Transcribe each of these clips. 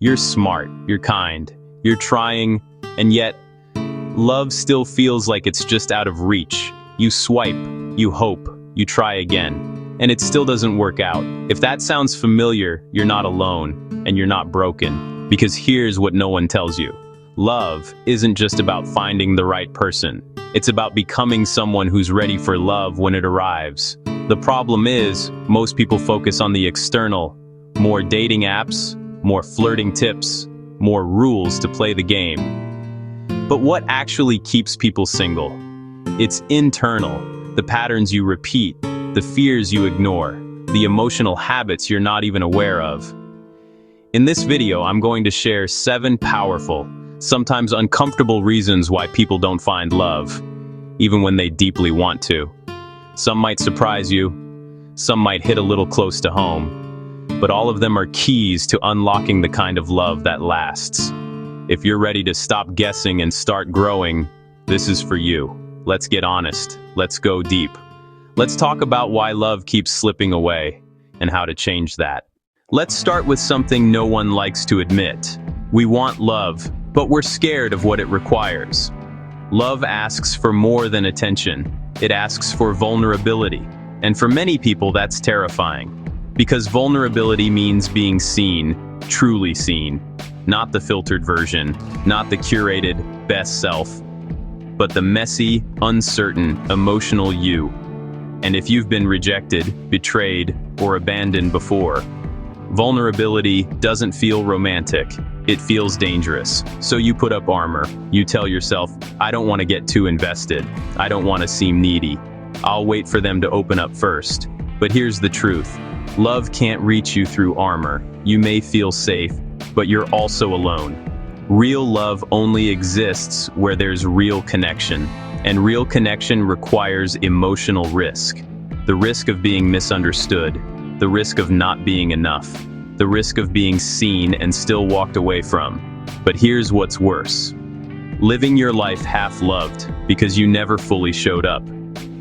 You're smart, you're kind, you're trying, and yet, love still feels like it's just out of reach. You swipe, you hope, you try again, and it still doesn't work out. If that sounds familiar, you're not alone, and you're not broken. Because here's what no one tells you. Love isn't just about finding the right person. It's about becoming someone who's ready for love when it arrives. The problem is, most people focus on the external. More dating apps, more flirting tips, more rules to play the game. But what actually keeps people single? It's internal. The patterns you repeat, the fears you ignore, the emotional habits you're not even aware of. In this video, I'm going to share 7 powerful, sometimes uncomfortable reasons why people don't find love, even when they deeply want to. Some might surprise you, some might hit a little close to home, but all of them are keys to unlocking the kind of love that lasts. If you're ready to stop guessing and start growing, this is for you. Let's get honest. Let's go deep. Let's talk about why love keeps slipping away and how to change that. Let's start with something no one likes to admit. We want love, but we're scared of what it requires. Love asks for more than attention. It asks for vulnerability. And for many people, that's terrifying. Because vulnerability means being seen, truly seen. Not the filtered version, not the curated best self, but the messy, uncertain, emotional you. And if you've been rejected, betrayed, or abandoned before, vulnerability doesn't feel romantic. It feels dangerous. So you put up armor. You tell yourself, I don't want to get too invested. I don't want to seem needy. I'll wait for them to open up first. But here's the truth. Love can't reach you through armor. You may feel safe, but you're also alone. Real love only exists where there's real connection. And real connection requires emotional risk. The risk of being misunderstood. The risk of not being enough. The risk of being seen and still walked away from. But here's what's worse. Living your life half-loved because you never fully showed up.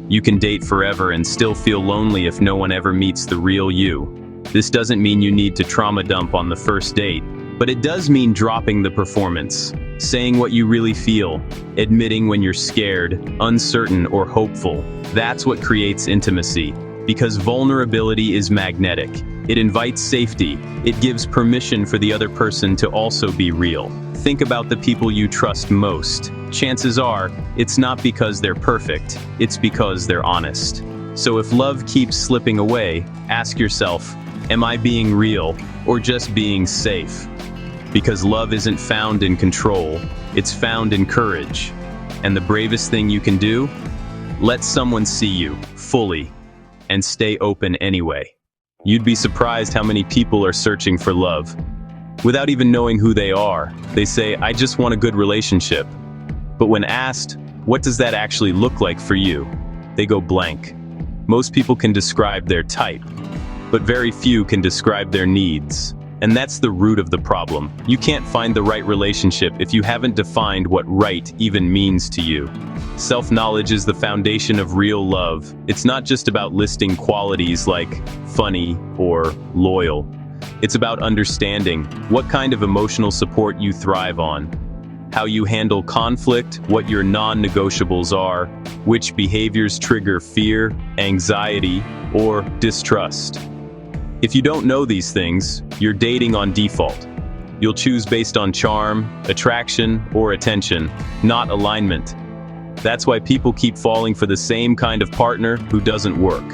You can date forever and still feel lonely if no one ever meets the real you. This doesn't mean you need to trauma dump on the first date, but it does mean dropping the performance, saying what you really feel, admitting when you're scared, uncertain, or hopeful. That's what creates intimacy. Because vulnerability is magnetic. It invites safety. It gives permission for the other person to also be real. Think about the people you trust most. Chances are, it's not because they're perfect, it's because they're honest. So if love keeps slipping away, ask yourself, am I being real or just being safe? Because love isn't found in control, it's found in courage. And the bravest thing you can do? Let someone see you, fully, and stay open anyway. You'd be surprised how many people are searching for love. Without even knowing who they are, they say, I just want a good relationship. But when asked, what does that actually look like for you? They go blank. Most people can describe their type, but very few can describe their needs. And that's the root of the problem. You can't find the right relationship if you haven't defined what right even means to you. Self-knowledge is the foundation of real love. It's not just about listing qualities like funny or loyal. It's about understanding what kind of emotional support you thrive on, how you handle conflict, what your non-negotiables are, which behaviors trigger fear, anxiety, or distrust. If you don't know these things, you're dating on default. You'll choose based on charm, attraction, or attention, not alignment. That's why people keep falling for the same kind of partner who doesn't work.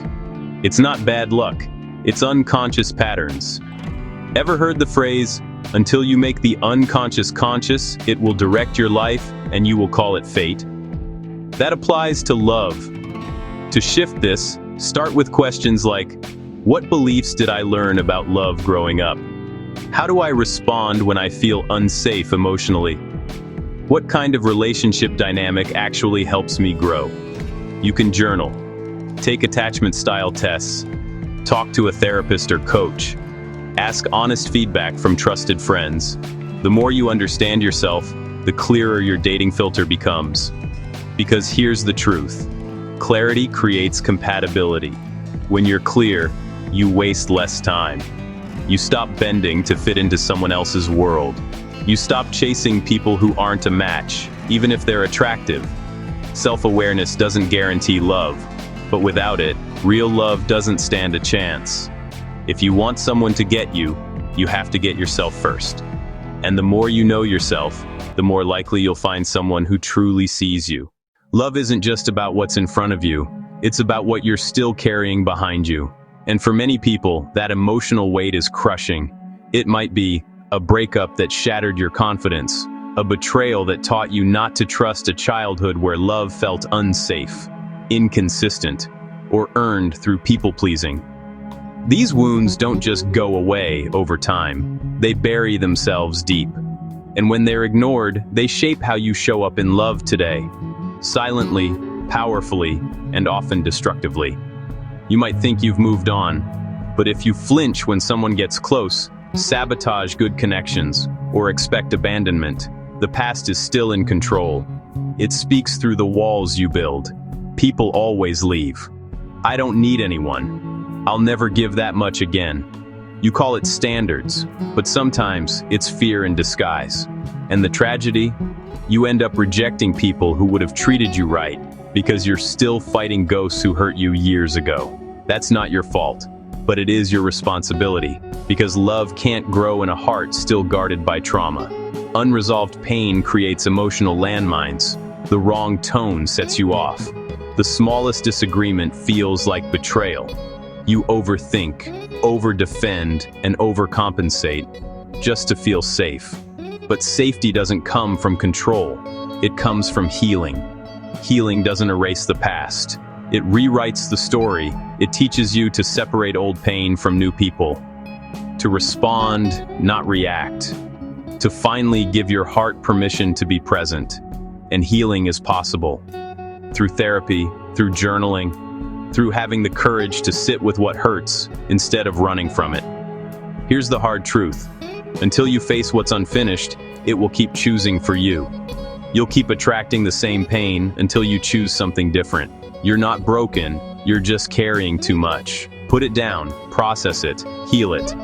It's not bad luck, it's unconscious patterns. Ever heard the phrase, until you make the unconscious conscious, it will direct your life and you will call it fate? That applies to love. To shift this, start with questions like, what beliefs did I learn about love growing up? How do I respond when I feel unsafe emotionally? What kind of relationship dynamic actually helps me grow? You can journal, take attachment style tests, talk to a therapist or coach, ask honest feedback from trusted friends. The more you understand yourself, the clearer your dating filter becomes. Because here's the truth. Clarity creates compatibility. When you're clear, you waste less time. You stop bending to fit into someone else's world. You stop chasing people who aren't a match, even if they're attractive. Self-awareness doesn't guarantee love, but without it, real love doesn't stand a chance. If you want someone to get you, you have to get yourself first. And the more you know yourself, the more likely you'll find someone who truly sees you. Love isn't just about what's in front of you, it's about what you're still carrying behind you. And for many people, that emotional weight is crushing. It might be a breakup that shattered your confidence, a betrayal that taught you not to trust, a childhood where love felt unsafe, inconsistent, or earned through people-pleasing. These wounds don't just go away over time, they bury themselves deep. And when they're ignored, they shape how you show up in love today. Silently, powerfully, and often destructively. You might think you've moved on, but if you flinch when someone gets close, sabotage good connections, or expect abandonment, the past is still in control. It speaks through the walls you build. People always leave. I don't need anyone. I'll never give that much again. You call it standards, but sometimes it's fear in disguise. And the tragedy? You end up rejecting people who would have treated you right because you're still fighting ghosts who hurt you years ago. That's not your fault, but it is your responsibility, because love can't grow in a heart still guarded by trauma. Unresolved pain creates emotional landmines. The wrong tone sets you off. The smallest disagreement feels like betrayal. You overthink, over-defend, and overcompensate just to feel safe. But safety doesn't come from control. It comes from healing. Healing doesn't erase the past. It rewrites the story. It teaches you to separate old pain from new people. To respond, not react. To finally give your heart permission to be present. And healing is possible. Through therapy, through journaling, through having the courage to sit with what hurts instead of running from it. Here's the hard truth. Until you face what's unfinished, it will keep choosing for you. You'll keep attracting the same pain until you choose something different. You're not broken, you're just carrying too much. Put it down, process it, heal it.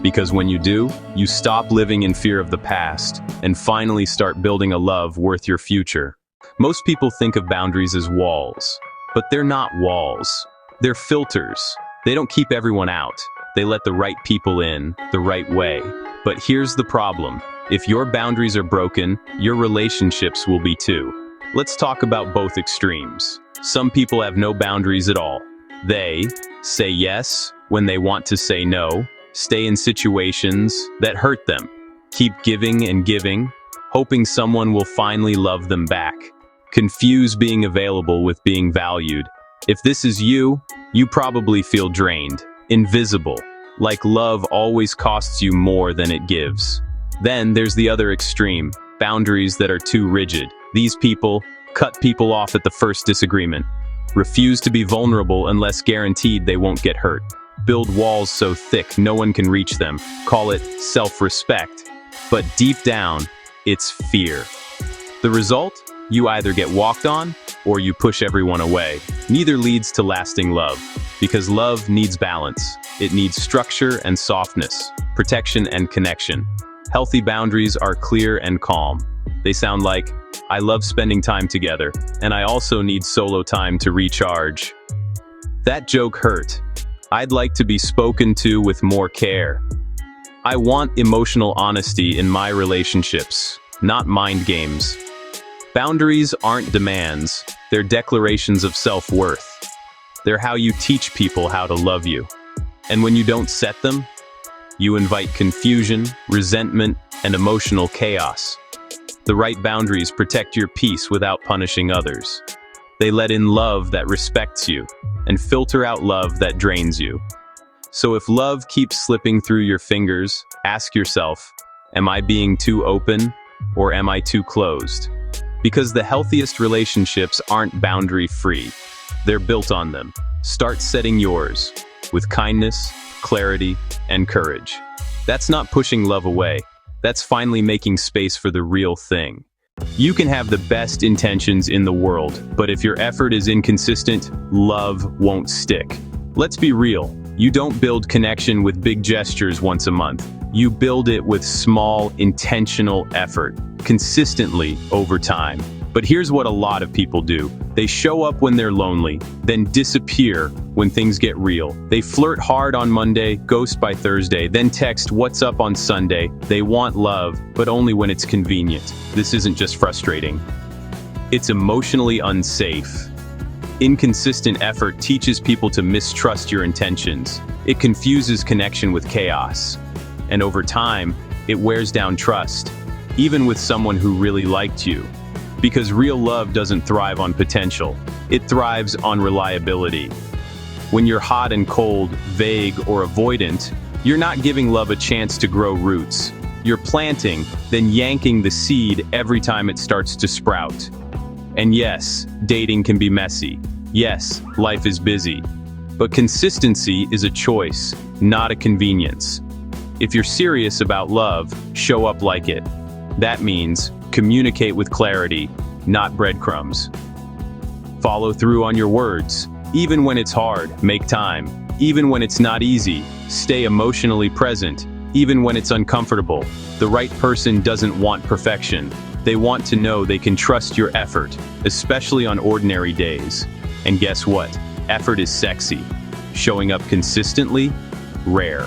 Because when you do, you stop living in fear of the past and finally start building a love worth your future. Most people think of boundaries as walls, but they're not walls. They're filters. They don't keep everyone out. They let the right people in the right way. But here's the problem. If your boundaries are broken, your relationships will be too. Let's talk about both extremes. Some people have no boundaries at all. They say yes when they want to say no, stay in situations that hurt them, keep giving and giving, hoping someone will finally love them back. Confuse being available with being valued. If this is you, you probably feel drained, invisible, like love always costs you more than it gives. Then there's the other extreme, boundaries that are too rigid. These people cut people off at the first disagreement, refuse to be vulnerable unless guaranteed they won't get hurt, build walls so thick no one can reach them, call it self-respect. But deep down, it's fear. The result? You either get walked on, or you push everyone away. Neither leads to lasting love, because love needs balance. It needs structure and softness, protection and connection. Healthy boundaries are clear and calm. They sound like, I love spending time together, and I also need solo time to recharge. That joke hurt. I'd like to be spoken to with more care. I want emotional honesty in my relationships, not mind games. Boundaries aren't demands, they're declarations of self-worth. They're how you teach people how to love you. And when you don't set them, you invite confusion, resentment, and emotional chaos. The right boundaries protect your peace without punishing others. They let in love that respects you, and filter out love that drains you. So if love keeps slipping through your fingers, ask yourself, am I being too open, or am I too closed? Because the healthiest relationships aren't boundary-free. They're built on them. Start setting yours, with kindness, clarity, and courage. That's not pushing love away. That's finally making space for the real thing. You can have the best intentions in the world, but if your effort is inconsistent, love won't stick. Let's be real. You don't build connection with big gestures once a month. You build it with small, intentional effort, consistently over time. But here's what a lot of people do. They show up when they're lonely, then disappear when things get real. They flirt hard on Monday, ghost by Thursday, then text "what's up" on Sunday. They want love, but only when it's convenient. This isn't just frustrating. It's emotionally unsafe. Inconsistent effort teaches people to mistrust your intentions. It confuses connection with chaos. And over time, it wears down trust, even with someone who really liked you. Because real love doesn't thrive on potential. It thrives on reliability. When you're hot and cold, vague, or avoidant, you're not giving love a chance to grow roots. You're planting, then yanking the seed every time it starts to sprout. And yes, dating can be messy. Yes, life is busy. But consistency is a choice, not a convenience. If you're serious about love, show up like it. That means communicate with clarity, not breadcrumbs. Follow through on your words. Even when it's hard, make time. Even when it's not easy, stay emotionally present. Even when it's uncomfortable, the right person doesn't want perfection. They want to know they can trust your effort, especially on ordinary days. And guess what? Effort is sexy. Showing up consistently? Rare.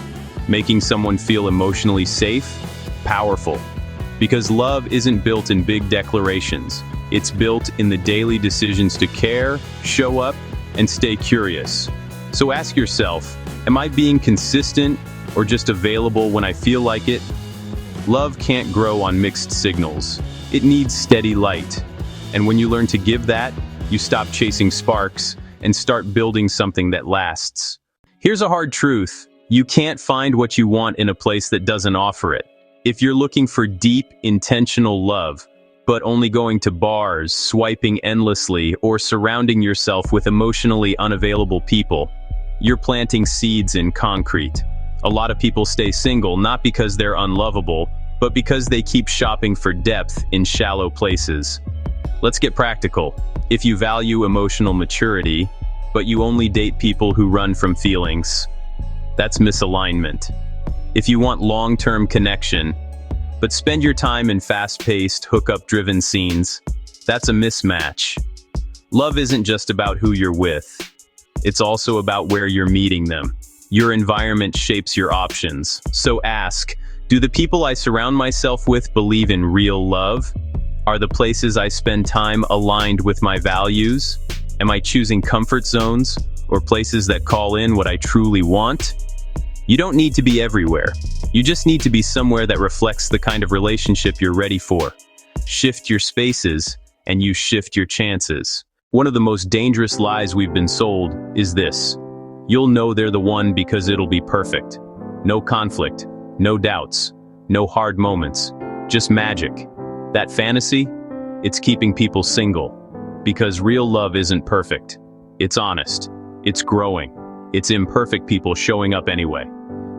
Making someone feel emotionally safe? Powerful. Because love isn't built in big declarations. It's built in the daily decisions to care, show up, and stay curious. So ask yourself, am I being consistent or just available when I feel like it? Love can't grow on mixed signals. It needs steady light. And when you learn to give that, you stop chasing sparks and start building something that lasts. Here's a hard truth. You can't find what you want in a place that doesn't offer it. If you're looking for deep, intentional love, but only going to bars, swiping endlessly, or surrounding yourself with emotionally unavailable people, you're planting seeds in concrete. A lot of people stay single not because they're unlovable, but because they keep shopping for depth in shallow places. Let's get practical. If you value emotional maturity, but you only date people who run from feelings, that's misalignment. If you want long-term connection, but spend your time in fast-paced, hookup-driven scenes, that's a mismatch. Love isn't just about who you're with. It's also about where you're meeting them. Your environment shapes your options. So ask, do the people I surround myself with believe in real love? Are the places I spend time aligned with my values? Am I choosing comfort zones or places that call in what I truly want? You don't need to be everywhere. You just need to be somewhere that reflects the kind of relationship you're ready for. Shift your spaces, and you shift your chances. One of the most dangerous lies we've been sold is this: you'll know they're the one because it'll be perfect. No conflict, no doubts, no hard moments, just magic. That fantasy, it's keeping people single. Because real love isn't perfect. It's honest. It's growing. It's imperfect people showing up anyway.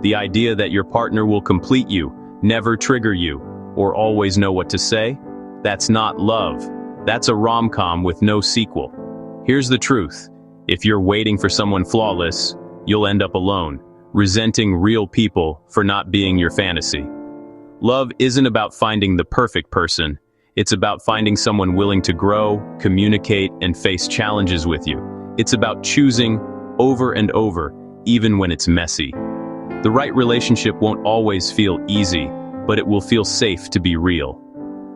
The idea that your partner will complete you, never trigger you, or always know what to say, that's not love. That's a rom-com with no sequel. Here's the truth. If you're waiting for someone flawless, you'll end up alone, resenting real people for not being your fantasy. Love isn't about finding the perfect person. It's about finding someone willing to grow, communicate, and face challenges with you. It's about choosing over and over, even when it's messy. The right relationship won't always feel easy, but it will feel safe to be real.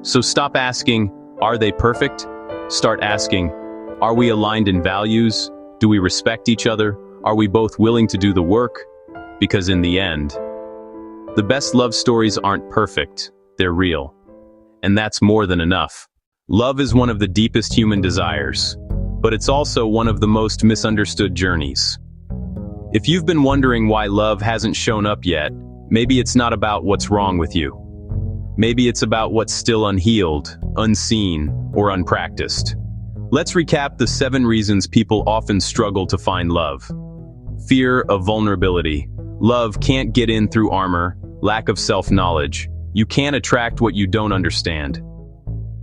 So stop asking, are they perfect? Start asking, are we aligned in values? Do we respect each other? Are we both willing to do the work? Because in the end, the best love stories aren't perfect, they're real. And that's more than enough. Love is one of the deepest human desires, but it's also one of the most misunderstood journeys. If you've been wondering why love hasn't shown up yet, maybe it's not about what's wrong with you. Maybe it's about what's still unhealed, unseen, or unpracticed. Let's recap the 7 reasons people often struggle to find love. Fear of vulnerability. Love can't get in through armor, lack of self-knowledge. You can't attract what you don't understand.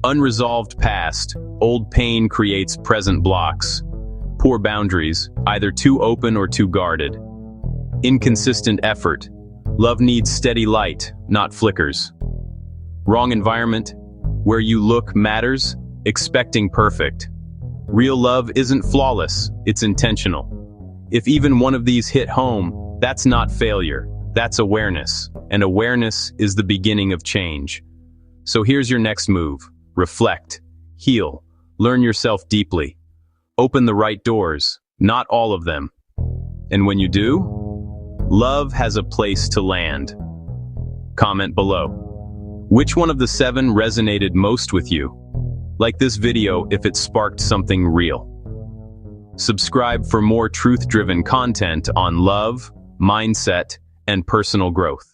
Unresolved past. Old pain creates present blocks. Poor boundaries, either too open or too guarded. Inconsistent effort. Love needs steady light, not flickers. Wrong environment. Where you look matters, expecting perfect. Real love isn't flawless, it's intentional. If even one of these hit home, that's not failure, that's awareness. And awareness is the beginning of change. So here's your next move. Reflect, heal, learn yourself deeply. Open the right doors, not all of them. And when you do, love has a place to land. Comment below. Which one of the 7 resonated most with you? Like this video if it sparked something real. Subscribe for more truth-driven content on love, mindset, and personal growth.